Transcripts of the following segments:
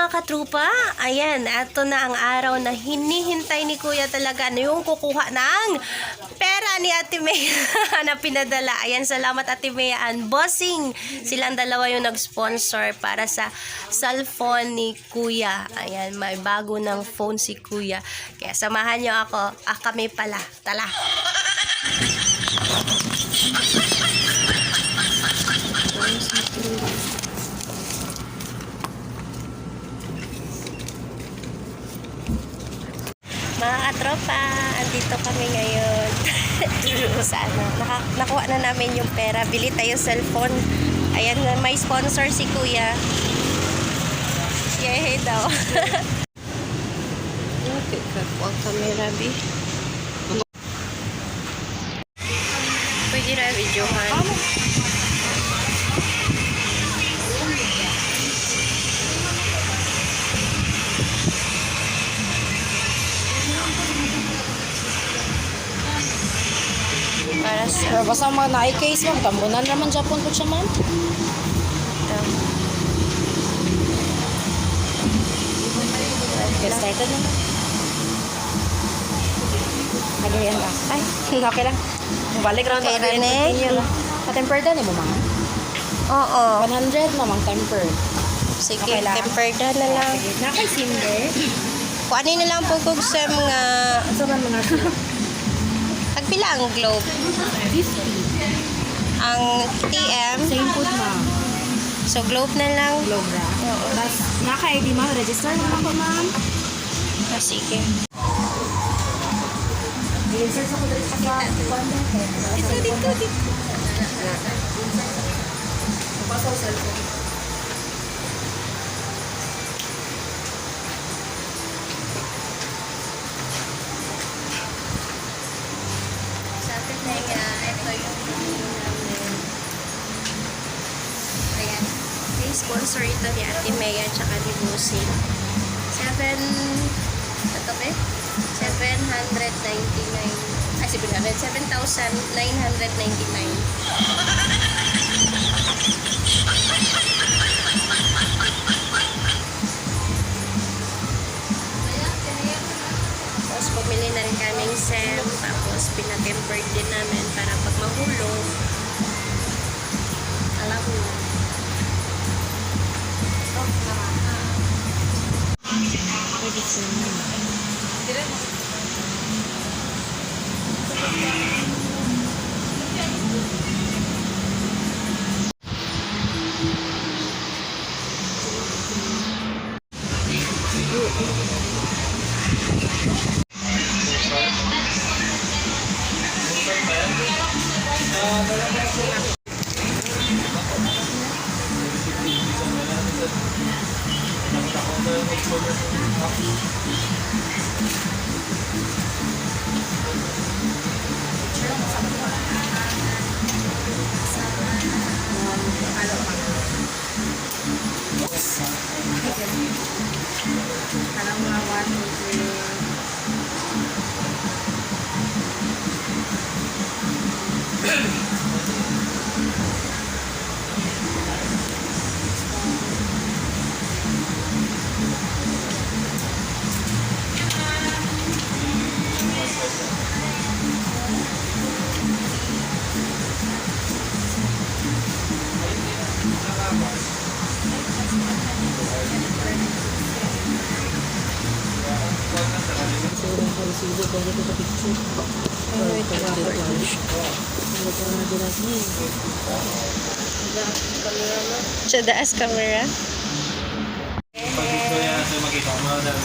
mga katrupa, ayan, eto na ang araw na hinihintay ni Kuya talaga na yung kukuha ng pera ni Ate May na pinadala. Ayan, salamat Ate May and Bossing. Silang dalawa yung nag-sponsor para sa cellphone ni Kuya. Ayan, may bago ng phone si Kuya. Kaya samahan nyo ako. Kami pala. Tala. Mga katropa, andito kami ngayon sa nakuha na namin yung pera, bili tayo cellphone. Ayan, may sponsor si Kuya. Yay daw. Okay, kakuha camera, bi. Pwede na videohan. Para sa Pero basta mga na-case ma'am, tambunan naman Japon po siya ma'am. Get started na. Agayan ka. Ay, okay lang. Balik round Okay, Rene. Pa-tempered na mo ma'am. Oo. 100 na ma'am tempered. Sige, Okay lang. tempered na lang. Nakay simber. Kung ano na lang po kung sem nga Ito man mga pagpila ang globe. 50. Ang TM. Same food ma'am. So, globe na lang. Globe ra. Oo. Tapos naka-ID ma'am, register na ako ma'am. Ah, sige. I-insert sa kudrit sa Dito. Pasok sa cellphone. Sabi na nga, ito yung binili namin. Ayan. May sponsor ito ni Ate May at saka ni Lucy. 799. Ay, 7,999. Tapos bumili na rin kaming SEM. Tapos pinatempered din namin para pag mahulog, alam mo na. Alam mo, 1, 2, 3. Sa daas camera.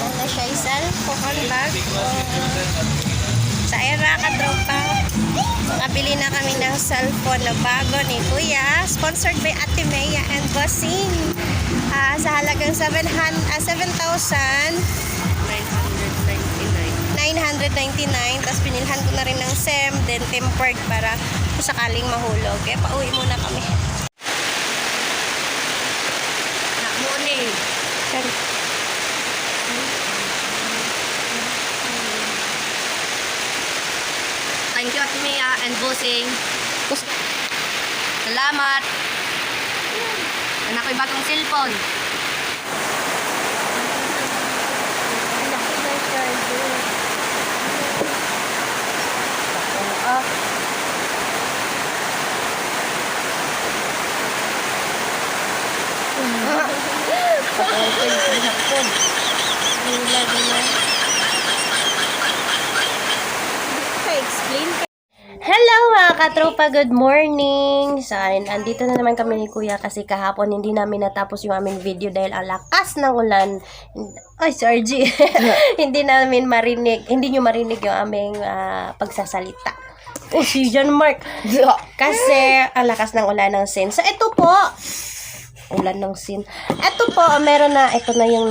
Ano siya isal? Kukong bag. Sa era ka tropa. Nakabili na kami ng cellphone na bago ni Kuya. Sponsored by Ate Maya and Bossing. Sa halagang 7,999. Tapos pinilhan ko na rin ng SEM. Then tempered para kung sakaling mahulog. Kaya pauwi muna kami. Thank you, Ate Mia and Bossing. Salamat. Anak ko'y bagong cellphone. pag-open sa hapon. Wala na. Explain. Hello mga katropa, good morning! So, andito na naman kami ni Kuya kasi kahapon hindi namin natapos yung aming video dahil ang lakas ng ulan. Ay, si RG. Hindi nyo marinig yung aming pagsasalita. Si John Mark. Kasi ang lakas ng ulan ng sin. So, ito po. Ulan ng sin. Ito po, ito na yung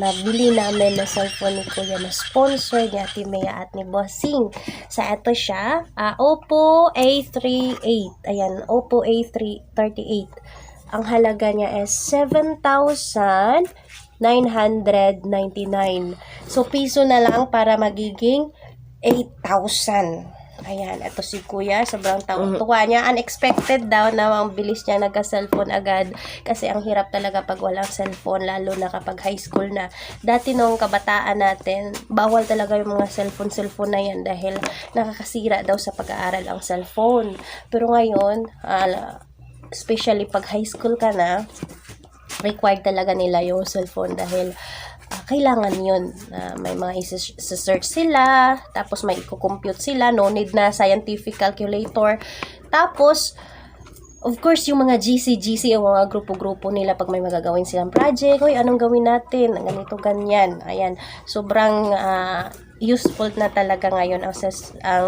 nabili namin na cellphone ni Kuya na sponsor ni Ate Mea at ni Bossing. So, ito siya. Oppo A38. Ayan, Oppo A38. Ang halaga niya is 7,999. So, piso na lang para magiging 8,000. Ayan, ito si Kuya, sobrang tuwa niya. Unexpected daw na ang bilis niya nagka-cellphone agad. Kasi ang hirap talaga pag walang cellphone, lalo na kapag high school na. Dati nung kabataan natin, bawal talaga yung mga cellphone na yan dahil nakakasira daw sa pag-aaral ang cellphone. Pero ngayon, especially pag high school ka na, required talaga nila yung cellphone dahil kailangan yun. May mga isa-search sila, tapos may i-compute sila, no need na scientific calculator. Tapos, of course, yung mga GC, yung mga grupo-grupo nila pag may magagawin silang project, oy, anong gawin natin? Ganito, ganyan. Ayan, sobrang useful na talaga ngayon ang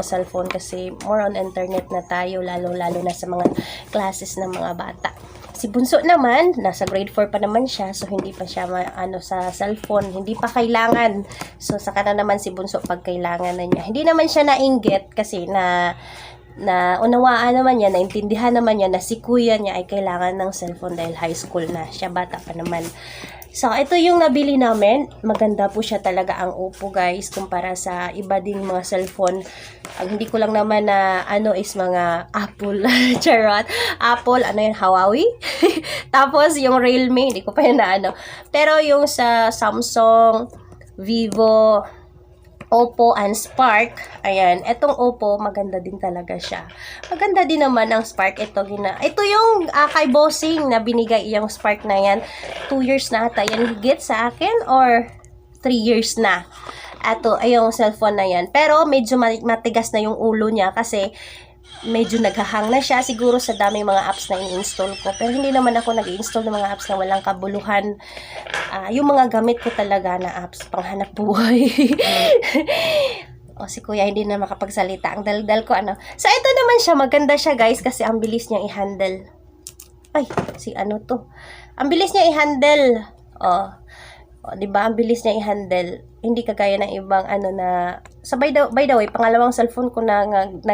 cellphone kasi more on internet na tayo, lalo-lalo na sa mga classes ng mga bata. Si Bunso naman, nasa grade 4 pa naman siya, so hindi pa siya sa cellphone, hindi pa kailangan. So saka na naman si Bunso pag kailangan na niya. Hindi naman siya nainggit kasi na unawaan naman niya, naintindihan naman niya na si kuya niya ay kailangan ng cellphone dahil high school na. Siya bata pa naman. So, ito yung nabili namin. Maganda po siya talaga ang Oppo, guys, kumpara sa iba ding mga cellphone. Ang hindi ko lang naman na is mga Apple. Charot. Apple, Huawei. Tapos, yung Realme, hindi ko pa yun na Pero yung sa Samsung, Vivo, Oppo and Spark, ayan, etong Oppo, maganda din talaga siya. Maganda din naman ang Spark. Ito yung kay Bossing na binigay yung Spark na yan. 2 years na ata yan higit sa akin or 3 years na. Ito, ay yung cellphone na yan. Pero medyo matigas na yung ulo niya kasi medyo naghahang na siya siguro sa dami mga apps na in-install ko. Pero hindi naman ako nag-i-install ng mga apps na walang kabuluhan. Yung mga gamit ko talaga na apps panghanap buhay. O si Kuya hindi na makapagsalita. Ang daldal ko So ito naman siya, maganda siya guys kasi ang bilis niyang i-handle. Ay, to. Ang bilis niya i-handle. Diba? Ang bilis niya i-handle. Hindi kagaya ng ibang na by the way, pangalawang cellphone ko na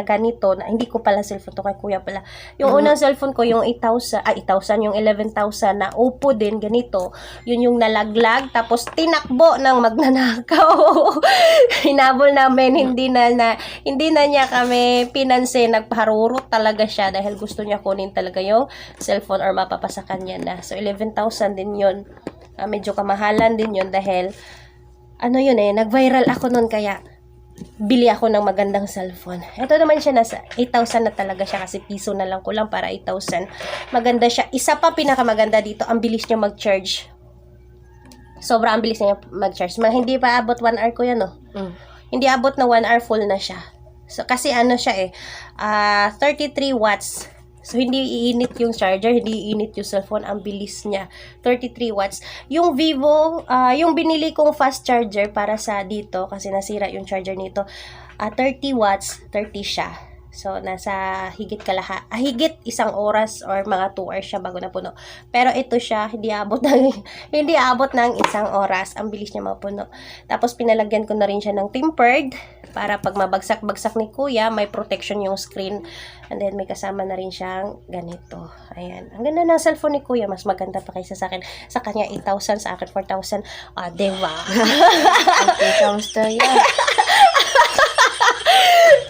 ganito, na hindi ko pala cellphone to kay Kuya pala. Yung unang cellphone ko, yung 8,000, yung 11,000 na Oppo din, ganito. Yun yung nalaglag, tapos tinakbo ng magnanakaw. Hinabol namin, hindi na niya kami pinansin, nagpaharurot talaga siya dahil gusto niya kunin talaga yung cellphone or mapapasakan niya na. So, 11,000 din yun. Medyo kamahalan din yun dahil nag-viral ako nun kaya bili ako ng magandang cellphone. Ito naman siya nasa 8,000 na talaga siya kasi piso na lang ko lang para 8,000. Maganda siya. Isa pa pinakamaganda dito, ang bilis niya mag-charge. Sobrang bilis niya mag-charge. Hindi pa abot 1 hour ko yan, Hindi abot na 1 hour full na siya. So, kasi siya 33 watts. So, hindi iinit yung charger, hindi iinit yung cellphone. Ang bilis niya. 33 watts. Yung Vivo, yung binili kong fast charger para sa dito, kasi nasira yung charger nito, 30 watts, 30 siya. So, nasa higit 1 oras or mga 2 hours siya bago napuno. Pero ito siya, hindi abot ng 1 oras. Ang bilis niya mapuno. Tapos, pinalagyan ko na rin siya ng tempered para pag mabagsak-bagsak ni Kuya, may protection yung screen. And then, may kasama na rin siyang ganito. Ayan. Ang ganda ng cellphone ni Kuya. Mas maganda pa kaysa sa akin. Sa kanya, 8,000. Sa akin, 4,000. Diba? Okay, kamusta yan?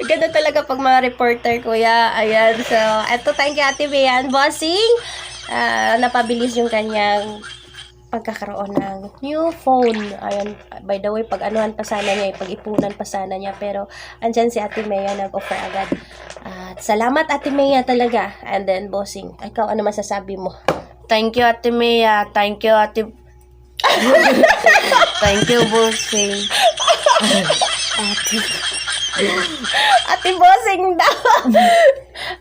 Ganda talaga pag mga reporter, Kuya. Ayan. So, eto, thank you, Ate Bean. Bossing, napabilis yung kanyang pagkakaroon ng new phone. Ayan, by the way, pag-anuhan pa sana niya, pag-ipunan pa sana niya, pero andyan si Ate Mea nag-offer agad. At salamat Ate Mea talaga. And then, Bossing, ikaw ano masasabi mo? Thank you, Ate Mea. Thank you, Ate Thank you, bossing. Ate Bossing daw.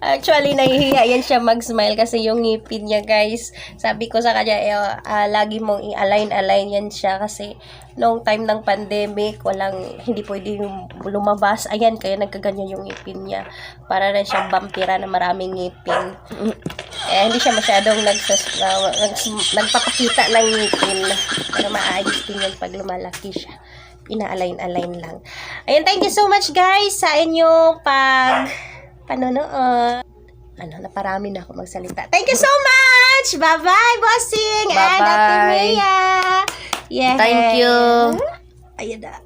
Actually, nahihiya yan siya mag-smile kasi yung ngipin niya, guys. Sabi ko sa kanya, lagi mong i-align yan siya kasi noong time ng pandemic, hindi pwede lumabas. Ayan, kaya nagkaganyan yung ngipin niya. Para na siyang vampira na maraming ngipin. Hindi siya masyadong nagpapakita ng ngipin. Pero maayos din yan pag lumalaki siya. Ina-align lang. Ayan, thank you so much guys sa inyong panonood. Naparami na ako magsalita. Thank you so much! Bye-bye, Bossing! And Bye-bye. Ate Mia! Yeah. Thank you. Ayan na.